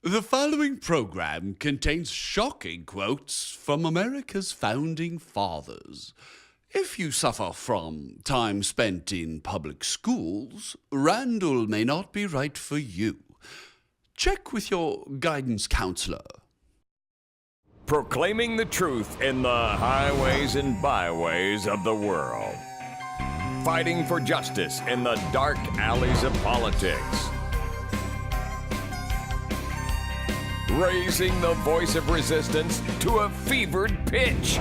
The following program contains shocking quotes from America's founding fathers. If you suffer from time spent in public schools, Randall may not be right for you. Check with your guidance counselor. Proclaiming the truth in the highways and byways of the world. Fighting for justice in the dark alleys of politics. Raising the voice of resistance to a fevered pitch.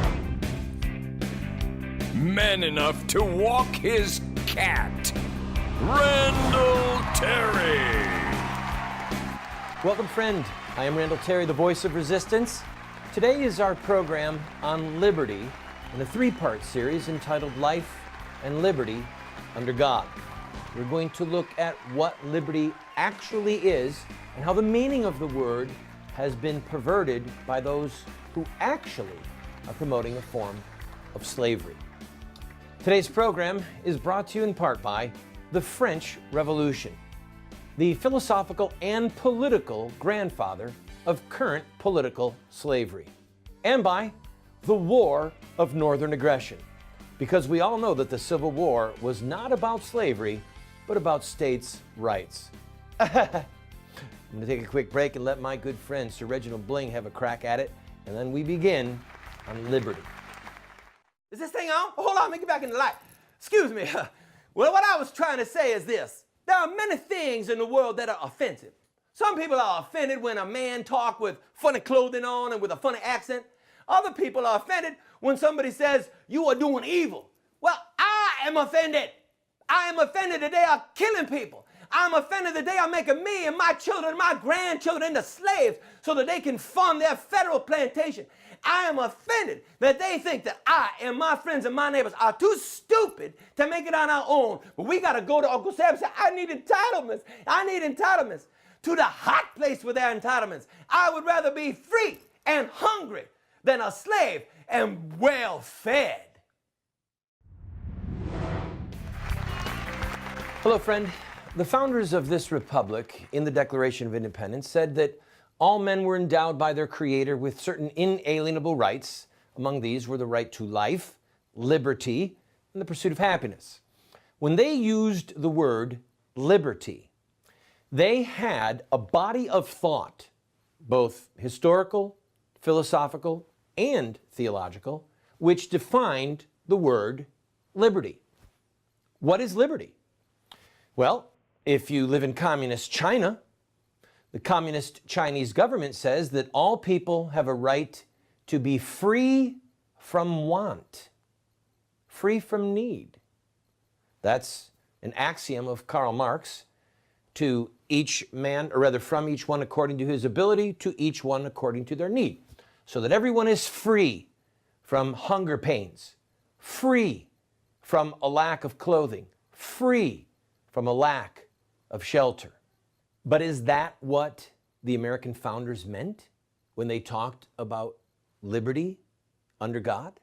Man enough to walk his cat. Randall Terry. Welcome, friend. I am Randall Terry, the voice of resistance. Today is our program on liberty in a three-part series entitled Life and Liberty Under God. We're going to look at what liberty actually is and how the meaning of the word has been perverted by those who actually are promoting a form of slavery. Today's program is brought to you in part by the French Revolution, the philosophical and political grandfather of current political slavery, and by the War of Northern Aggression, because we all know that the Civil War was not about slavery, but about states' rights. I'm going to take a quick break and let my good friend Sir Reginald Bling have a crack at it, and then we begin on liberty. Is this thing on? Hold on, let me get back in the light. Excuse me. Well, what I was trying to say is this. There are many things in the world that are offensive. Some people are offended when a man talks with funny clothing on and with a funny accent. Other people are offended when somebody says, you are doing evil. Well, I am offended. I am offended that they are killing people. I'm offended that they are making me and my children and my grandchildren into slaves so that they can fund their federal plantation. I am offended that they think that I and my friends and my neighbors are too stupid to make it on our own. But we got to go to Uncle Sam and say, I need entitlements. I need entitlements. To the hot place with their entitlements. I would rather be free and hungry than a slave and well fed. Hello, friend. The founders of this republic in the Declaration of Independence said that all men were endowed by their Creator with certain inalienable rights. Among these were the right to life, liberty, and the pursuit of happiness. When they used the word liberty, they had a body of thought, both historical, philosophical, and theological, which defined the word liberty. What is liberty? Well, if you live in communist China, the communist Chinese government says that all people have a right to be free from want, free from need. That's an axiom of Karl Marx. To each man, or rather from each one according to his ability, to each one according to their need. So that everyone is free from hunger pains, free from a lack of clothing, free from a lack of shelter. But is that what the American founders meant when they talked about liberty under God?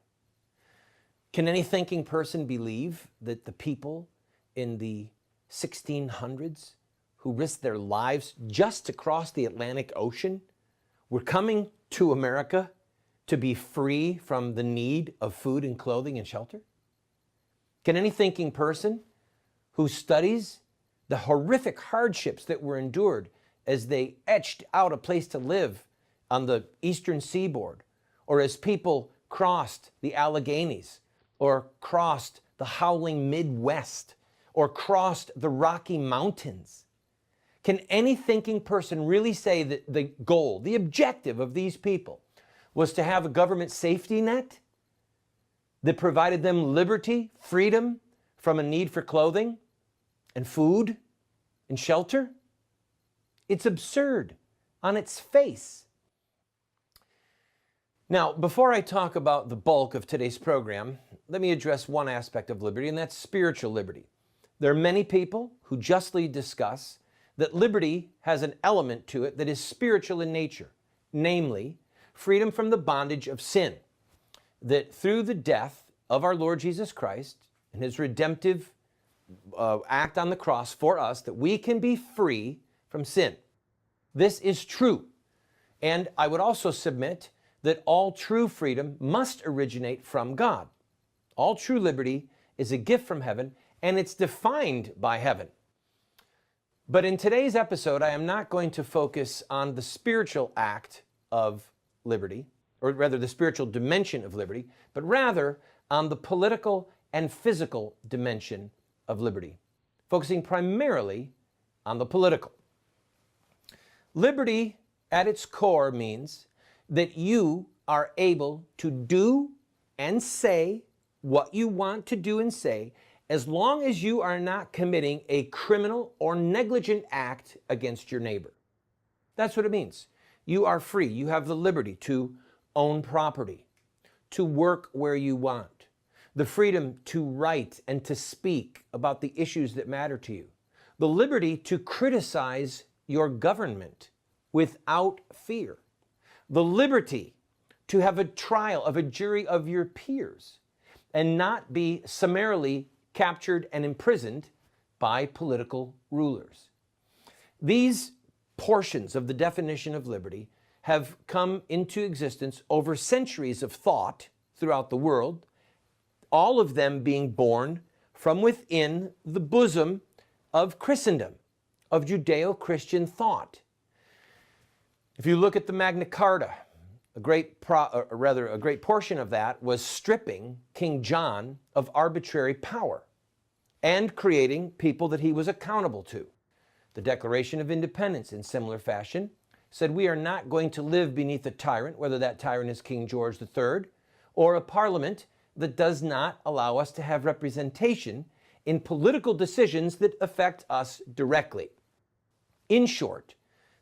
Can any thinking person believe that the people in the 1600s who risked their lives just to cross the Atlantic Ocean were coming to America to be free from the need of food and clothing and shelter? Can any thinking person who studies the horrific hardships that were endured as they etched out a place to live on the eastern seaboard, or as people crossed the Alleghenies, or crossed the howling Midwest, or crossed the Rocky Mountains? Can any thinking person really say that the goal, the objective of these people was to have a government safety net that provided them liberty, freedom from a need for clothing and food and shelter? It's absurd on its face. Now, before I talk about the bulk of today's program, let me address one aspect of liberty, and that's spiritual liberty. There are many people who justly discuss that liberty has an element to it that is spiritual in nature, namely freedom from the bondage of sin, that through the death of our Lord Jesus Christ and his redemptive act on the cross for us, that we can be free from sin. This is true. And I would also submit that all true freedom must originate from God. All true liberty is a gift from heaven, and it's defined by heaven. But in today's episode, I am not going to focus on the spiritual act of liberty, or rather the spiritual dimension of liberty, but rather on the political and physical dimension of liberty, focusing primarily on the political. Liberty at its core means that you are able to do and say what you want to do and say, as long as you are not committing a criminal or negligent act against your neighbor. That's what it means. You are free. You have the liberty to own property, to work where you want, the freedom to write and to speak about the issues that matter to you, the liberty to criticize your government without fear, the liberty to have a trial of a jury of your peers and not be summarily captured and imprisoned by political rulers. These portions of the definition of liberty have come into existence over centuries of thought throughout the world, all of them being born from within the bosom of Christendom, of Judeo-Christian thought. If you look at the Magna Carta, a great portion of that was stripping King John of arbitrary power and creating people that he was accountable to. The Declaration of Independence, in similar fashion, said we are not going to live beneath a tyrant, whether that tyrant is King George III, or a parliament that does not allow us to have representation in political decisions that affect us directly. In short,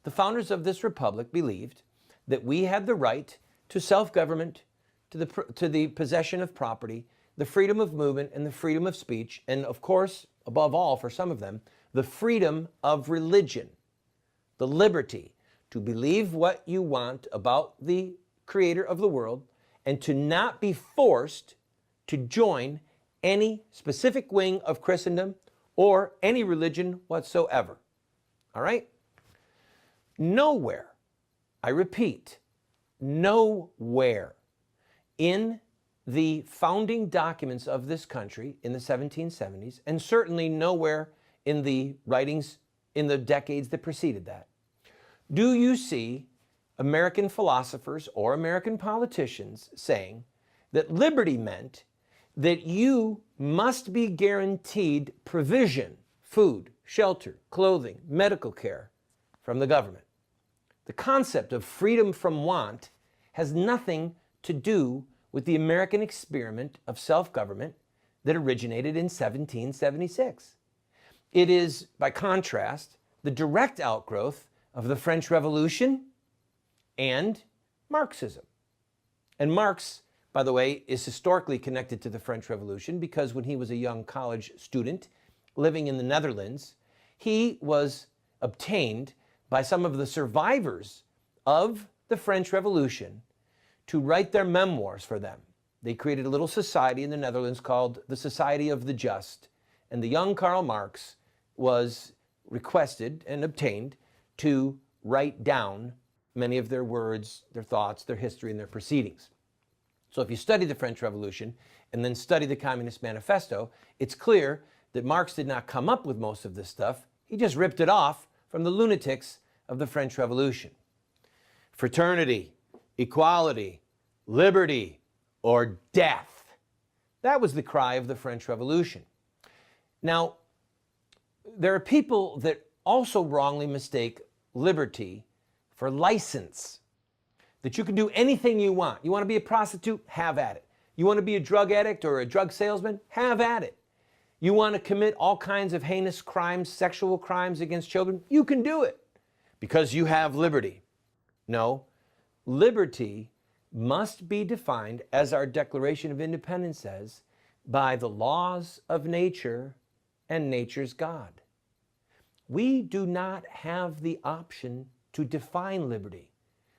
the founders of this republic believed that we had the right to self-government, to the possession of property, the freedom of movement, and the freedom of speech, and of course, above all, for some of them, the freedom of religion, the liberty to believe what you want about the creator of the world and to not be forced to join any specific wing of Christendom or any religion whatsoever. All right? Nowhere, I repeat, nowhere in the founding documents of this country in the 1770s, and certainly nowhere in the writings in the decades that preceded that, do you see American philosophers or American politicians saying that liberty meant that you must be guaranteed provision, food, shelter, clothing, medical care from the government. The concept of freedom from want has nothing to do with the American experiment of self-government that originated in 1776. It is, by contrast, the direct outgrowth of the French Revolution and Marxism. And Marx, by the way, is historically connected to the French Revolution because when he was a young college student living in the Netherlands, he was obtained by some of the survivors of the French Revolution to write their memoirs for them. They created a little society in the Netherlands called the Society of the Just, and the young Karl Marx was requested and obtained to write down many of their words, their thoughts, their history, and their proceedings. So if you study the French Revolution and then study the Communist Manifesto, it's clear that Marx did not come up with most of this stuff. He just ripped it off from the lunatics of the French Revolution. Fraternity, equality, liberty, or death. That was the cry of the French Revolution. Now, there are people that also wrongly mistake liberty for license, that you can do anything you want. You want to be a prostitute? Have at it. You want to be a drug addict or a drug salesman? Have at it. You want to commit all kinds of heinous crimes, sexual crimes against children? You can do it because you have liberty. No, liberty must be defined, as our Declaration of Independence says, by the laws of nature and nature's God. We do not have the option to define liberty.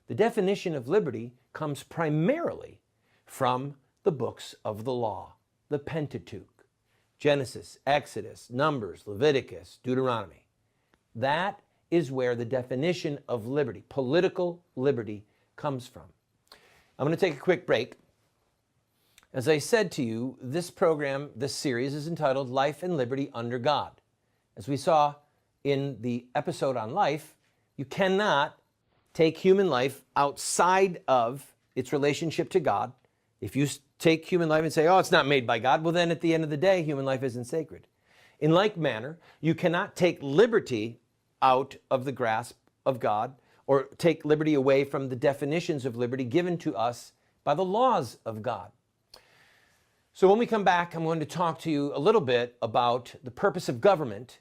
The definition of liberty comes primarily from the books of the law, the Pentateuch, Genesis, Exodus, Numbers, Leviticus, Deuteronomy. That is where the definition of liberty, political liberty, comes from. I'm going to take a quick break. As I said to you, this program, this series is entitled Life and Liberty Under God. As we saw in the episode on life, you cannot take human life outside of its relationship to God. If you take human life and say, oh, it's not made by God, well, then at the end of the day, human life isn't sacred. In like manner, you cannot take liberty out of the grasp of God or take liberty away from the definitions of liberty given to us by the laws of God. So when we come back, I'm going to talk to you a little bit about the purpose of government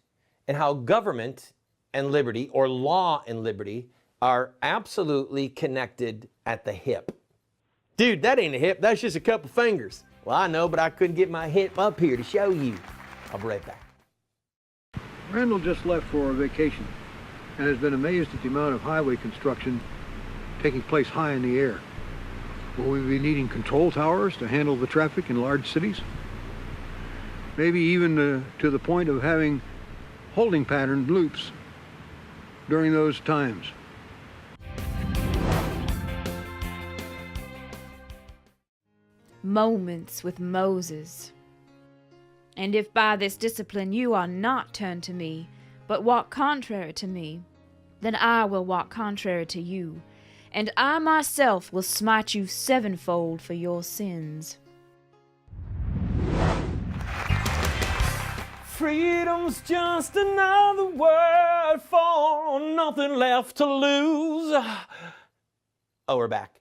and how government and liberty, or law and liberty, are absolutely connected at the hip. Dude, that ain't a hip, that's just a couple fingers. Well, I know, but I couldn't get my hip up here to show you. I'll be right back. Randall just left for a vacation and has been amazed at the amount of highway construction taking place high in the air. Will we be needing control towers to handle the traffic in large cities? Maybe even to the point of having holding pattern loops during those times. Moments with Moses. And if by this discipline you are not turned to me, but walk contrary to me, then I will walk contrary to you, and I myself will smite you sevenfold for your sins. Freedom's just another word for nothing left to lose. Oh, we're back.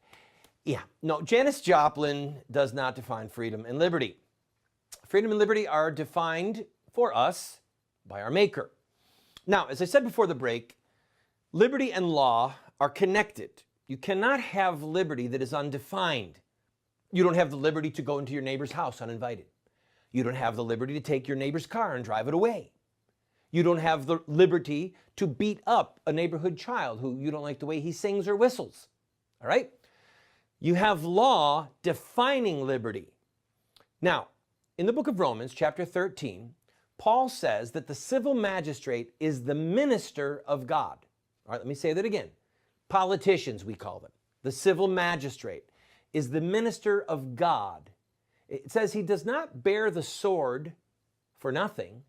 Yeah, no, Janis Joplin does not define freedom and liberty. Freedom and liberty are defined for us by our Maker. Now, as I said before the break, liberty and law are connected. You cannot have liberty that is undefined. You don't have the liberty to go into your neighbor's house uninvited. You don't have the liberty to take your neighbor's car and drive it away. You don't have the liberty to beat up a neighborhood child who you don't like the way he sings or whistles. All right? You have law defining liberty. Now, in the book of Romans, chapter 13, Paul says that the civil magistrate is the minister of God. All right, let me say that again. Politicians, we call them. The civil magistrate is the minister of God. It says he does not bear the sword for nothing,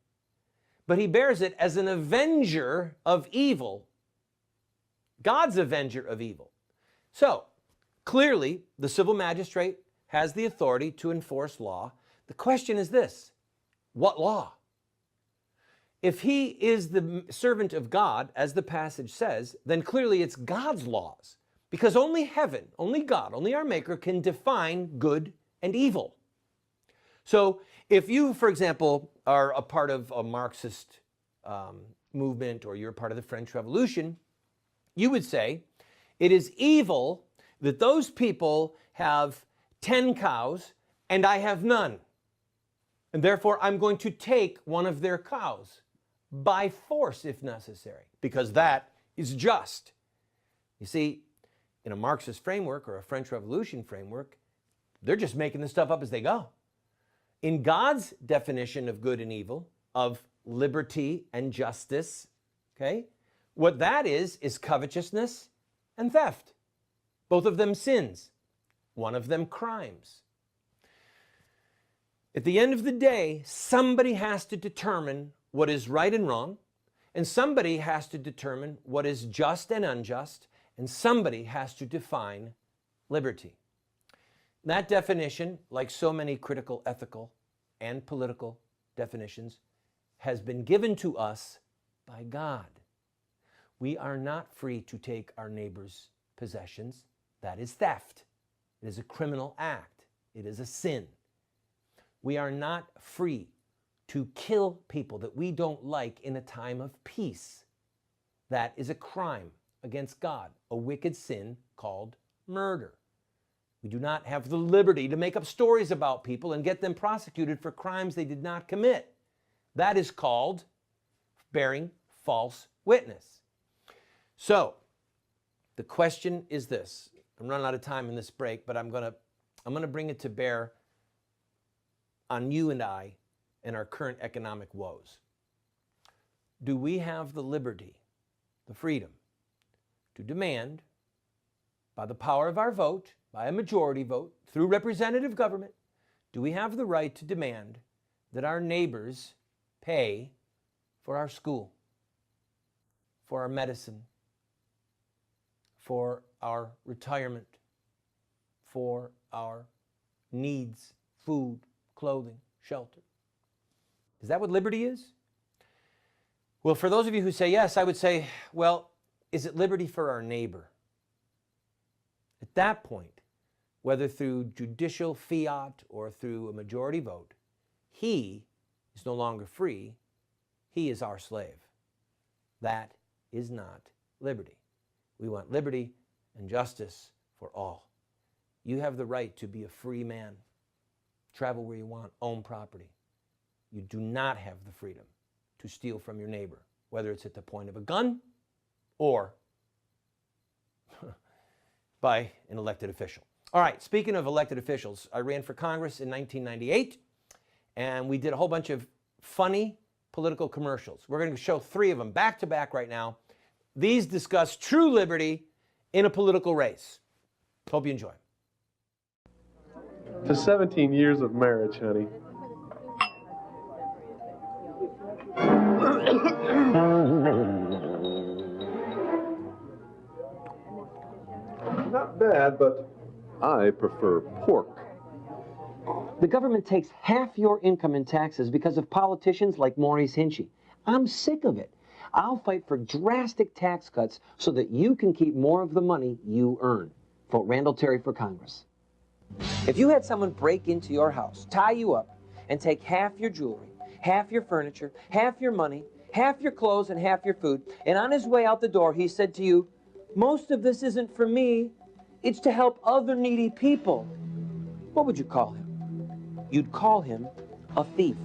but he bears it as an avenger of evil. God's avenger of evil. So, clearly, the civil magistrate has the authority to enforce law. The question is this: what law? If he is the servant of God, as the passage says, then clearly it's God's laws. Because only heaven, only God, only our Maker can define good and evil. So if you, for example, are a part of a Marxist movement, or you're a part of the French Revolution, you would say it is evil that those people have 10 cows and I have none. And therefore I'm going to take one of their cows by force if necessary, because that is just. You see, in a Marxist framework or a French Revolution framework, they're just making this stuff up as they go. In God's definition of good and evil, of liberty and justice, okay, what that is covetousness and theft. Both of them sins, one of them crimes. At the end of the day, somebody has to determine what is right and wrong, and somebody has to determine what is just and unjust, and somebody has to define liberty. That definition, like so many critical ethical and political definitions, has been given to us by God. We are not free to take our neighbor's possessions. That is theft. It is a criminal act. It is a sin. We are not free to kill people that we don't like in a time of peace. That is a crime against God, a wicked sin called murder. We do not have the liberty to make up stories about people and get them prosecuted for crimes they did not commit. That is called bearing false witness. So, the question is this. I'm running out of time in this break, but I'm going to bring it to bear on you and I and our current economic woes. Do we have the liberty the freedom to demand, by the power of our vote, by a majority vote, through representative government, do we have the right to demand that our neighbors pay for our school, for our medicine, for our retirement, for our needs, food, clothing, shelter? Is that what liberty is? Well, for those of you who say yes, I would say, well, is it liberty for our neighbor? At that point, whether through judicial fiat or through a majority vote, he is no longer free. He is our slave. That is not liberty. We want liberty and justice for all. You have the right to be a free man, travel where you want, own property. You do not have the freedom to steal from your neighbor, whether it's at the point of a gun or by an elected official. All right, speaking of elected officials, I ran for Congress in 1998, and we did a whole bunch of funny political commercials. We're going to show 3 of them back to back right now. These discuss true liberty in a political race. Hope you enjoy. For 17 years of marriage, honey. Not bad, but I prefer pork. The government takes half your income in taxes because of politicians like Maurice Hinchey. I'm sick of it. I'll fight for drastic tax cuts so that you can keep more of the money you earn. Vote Randall Terry for Congress. If you had someone break into your house, tie you up, and take half your jewelry, half your furniture, half your money, half your clothes, and half your food, and on his way out the door he said to you, "Most of this isn't for me, it's to help other needy people," what would you call him? You'd call him a thief.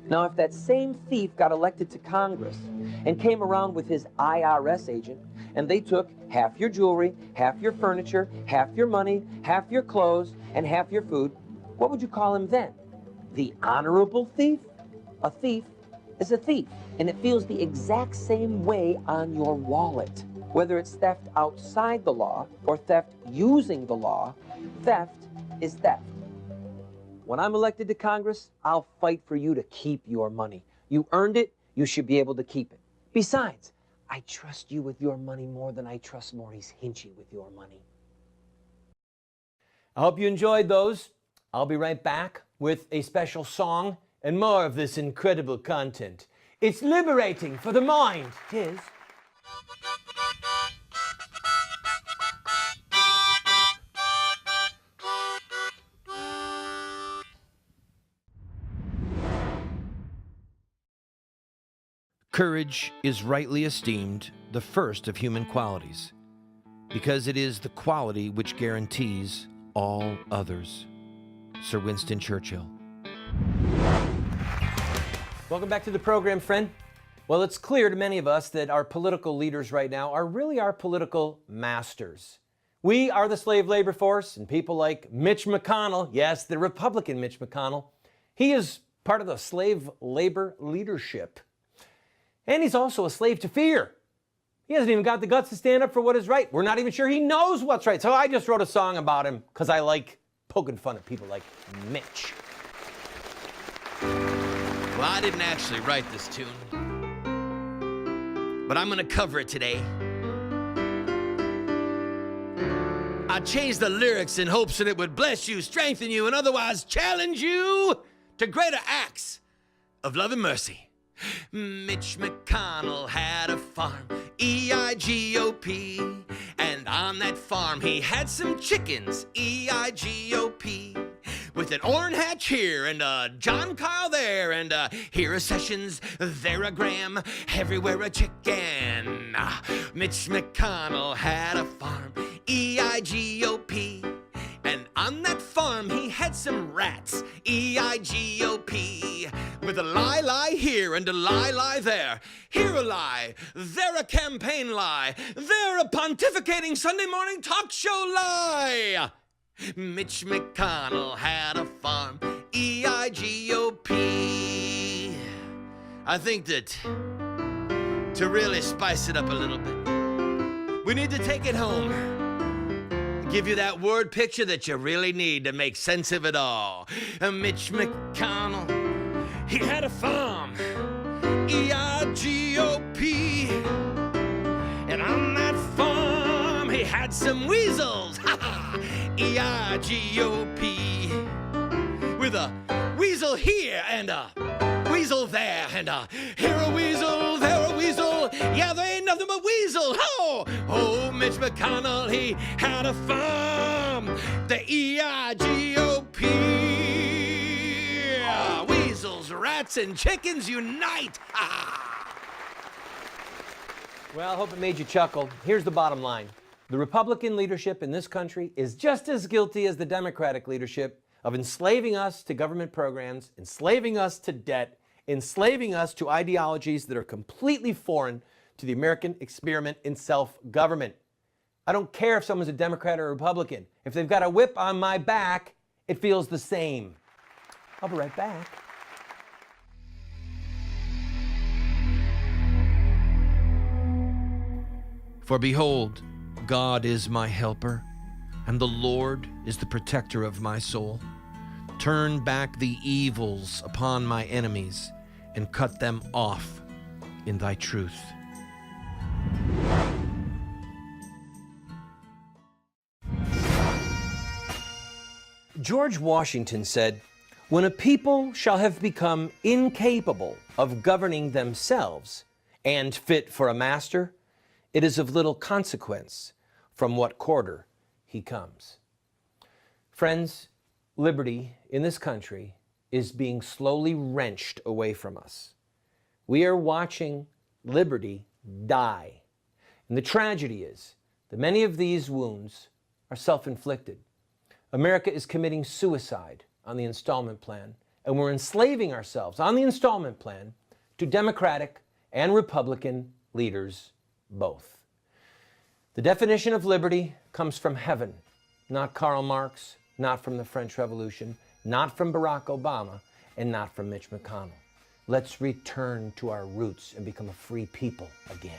Now, if that same thief got elected to Congress and came around with his IRS agent, and they took half your jewelry, half your furniture, half your money, half your clothes, and half your food, what would you call him then? The honorable thief? A thief is a thief, and it feels the exact same way on your wallet. Whether it's theft outside the law or theft using the law, theft is theft. When I'm elected to Congress, I'll fight for you to keep your money. You earned it, you should be able to keep it. Besides, I trust you with your money more than I trust Maurice Hinchey with your money. I hope you enjoyed those. I'll be right back with a special song and more of this incredible content. It's liberating for the mind, 'tis. Courage is rightly esteemed the first of human qualities, because it is the quality which guarantees all others. Sir Winston Churchill. Welcome back to the program, friend. Well, it's clear to many of us that our political leaders right now are really our political masters. We are the slave labor force, and people like Mitch McConnell, yes, the Republican Mitch McConnell, he is part of the slave labor leadership. And he's also a slave to fear. He hasn't even got the guts to stand up for what is right. We're not even sure he knows what's right. So I just wrote a song about him because I like poking fun at people like Mitch. Well, I didn't actually write this tune, but I'm gonna cover it today. I changed the lyrics in hopes that it would bless you, strengthen you, and otherwise challenge you to greater acts of love and mercy. Mitch McConnell had a farm, E-I-G-O-P, and on that farm he had some chickens, E-I-G-O-P, with an Orrin Hatch here and a John Carl there, and here a Sessions, there a Graham, everywhere a chicken. Mitch McConnell had a farm, E-I-G-O-P, and on that farm he had some rats, E-I-G-O-P, with a lie here and a lie there. Here a lie, there a campaign lie, there a pontificating Sunday morning talk show lie. Mitch McConnell had a farm, E-I-G-O-P. I think that to really spice it up a little bit. We need to take it home. Give you that word picture that you really need to make sense of it all. Mitch McConnell, he had a farm, E-I-G-O-P. And on that farm, he had some weasels, E-I-G-O-P. With a weasel here and a weasel there, and here a weasel, there a weasel. Yeah, there ain't nothing but weasel. Oh, Mitch McConnell, he had a farm, the E-I-G-O-P. Weasels, rats, and chickens unite. Well, I hope it made you chuckle. Here's the bottom line. The Republican leadership in this country is just as guilty as the Democratic leadership of enslaving us to government programs, enslaving us to debt, enslaving us to ideologies that are completely foreign to the American experiment in self-government. I don't care if someone's a Democrat or a Republican. If they've got a whip on my back, it feels the same. I'll be right back. For behold, God is my helper, and the Lord is the protector of my soul. Turn back the evils upon my enemies, and cut them off in thy truth. George Washington said, "When a people shall have become incapable of governing themselves and fit for a master, it is of little consequence from what quarter he comes." Friends, liberty in this country is being slowly wrenched away from us. We are watching liberty die. And the tragedy is that many of these wounds are self-inflicted. America is committing suicide on the installment plan, and we're enslaving ourselves on the installment plan to Democratic and Republican leaders both. The definition of liberty comes from heaven, not Karl Marx, not from the French Revolution, not from Barack Obama, and not from Mitch McConnell. Let's return to our roots and become a free people again.